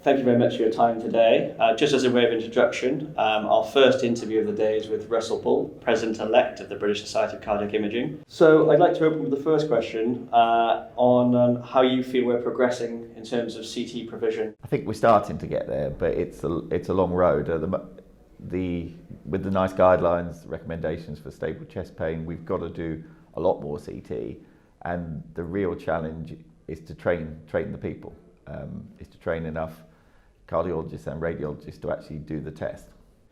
Thank you very much for your time today. Just as a way of introduction, our first interview of the day is with Russell Bull, President-elect of the British Society of Cardiac Imaging. So I'd like to open with the first question on how you feel we're progressing in terms of CT provision. I think we're starting to get there, but it's a long road. With the nice guidelines, recommendations for stable chest pain, we've got to do a lot more CT, and the real challenge is to train the people, is to train enough cardiologists and radiologists to actually do the test.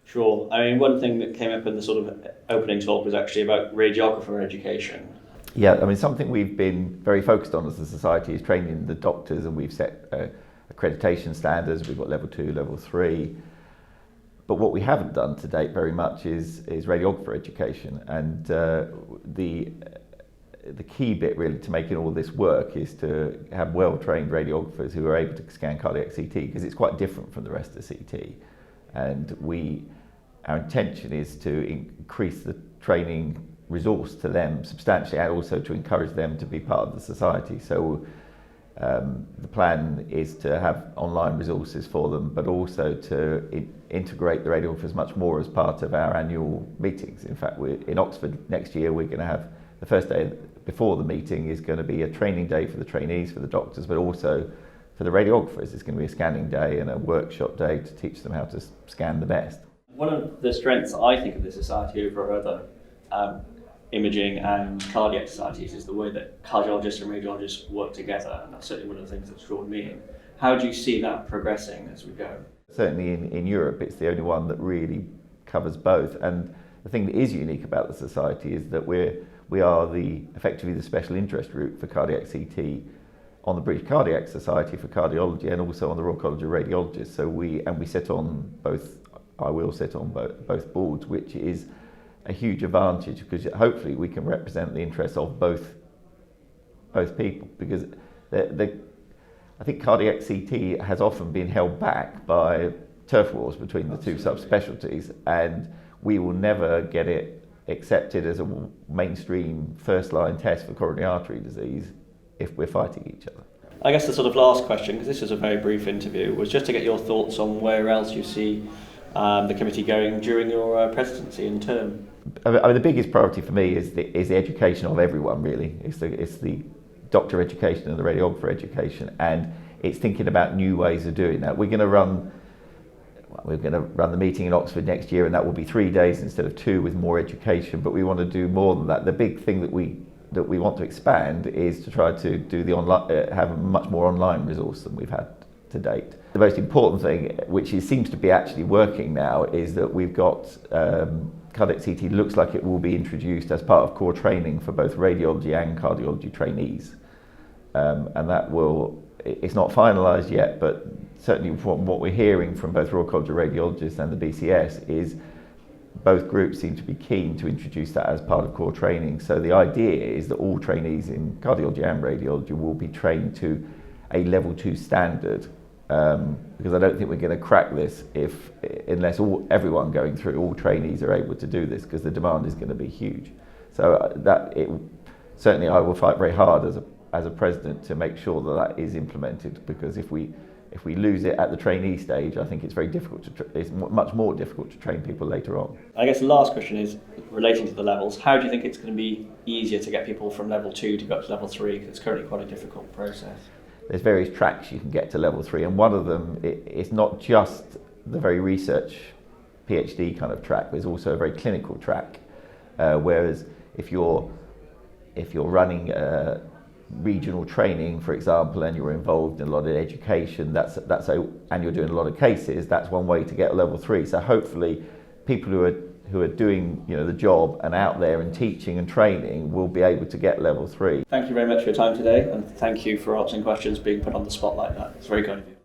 Sure. I mean, one thing that came up in the sort of opening talk was actually about radiographer education. Yeah, I mean, something we've been very focused on as a society is training the doctors, and we've set accreditation standards. We've got level 2, level 3. But what we haven't done to date very much is radiographer education, and the key bit really to making all this work is to have well-trained radiographers who are able to scan cardiac CT, because it's quite different from the rest of CT. And our intention is to increase the training resource to them substantially, and also to encourage them to be part of the society. So the plan is to have online resources for them, but also to integrate the radiographers much more as part of our annual meetings. In fact, we're in Oxford next year. We're going to have the first day before the meeting is going to be a training day for the trainees, for the doctors, but also for the radiographers. It's going to be a scanning day and a workshop day to teach them how to scan the best. One of the strengths I think of the society over other imaging and cardiac societies is the way that cardiologists and radiologists work together, and that's certainly one of the things that's drawn me in. How do you see that progressing as we go? Certainly in Europe, it's the only one that really covers both. And the thing that is unique about the society is that we are effectively the special interest group for cardiac CT on the British Cardiac Society for Cardiology, and also on the Royal College of Radiologists. So we sit on both. I will sit on both boards, which is a huge advantage, because hopefully we can represent the interests of both people, because I think cardiac CT has often been held back by turf wars between the two subspecialties, and we will never get it accepted as a mainstream first-line test for coronary artery disease if we're fighting each other. I guess the sort of last question, because this is a very brief interview, was just to get your thoughts on where else you see the committee going during your presidency and term. I mean, the biggest priority for me is the education of everyone, really. It's the doctor education and the radiographer education, and it's thinking about new ways of doing that. We're going to run the meeting in Oxford next year, and that will be 3 days instead of 2, with more education. But we want to do more than that. The big thing that we want to expand is to try to do the online, have a much more online resource than we've had to date. The most important thing, which seems to be actually working now, is that we've got cardiac CT looks like it will be introduced as part of core training for both radiology and cardiology trainees, and that it's not finalised yet, but certainly from what we're hearing from both Royal College of Radiologists and the BCS is both groups seem to be keen to introduce that as part of core training. So the idea is that all trainees in cardiology and radiology will be trained to a level 2 standard, because I don't think we're going to crack this unless everyone going through, all trainees are able to do this, because the demand is going to be huge. So certainly I will fight very hard as a president to make sure that is implemented, because if we lose it at the trainee stage, I think it's very difficult it's much more difficult to train people later on. I guess the last question is relating to the levels. How do you think it's going to be easier to get people from level 2 to go up to level 3? Because it's currently quite a difficult process. There's various tracks you can get to level 3, and one of them, it's not just the very research PhD kind of track. There's also a very clinical track, whereas if you're running regional training, for example, and you're involved in a lot of education, and you're doing a lot of cases, that's one way to get level 3. So hopefully people who are doing the job and out there and teaching and training will be able to get level 3. Thank you very much for your time today, and thank you for answering questions, being put on the spot like that. It's very kind of you.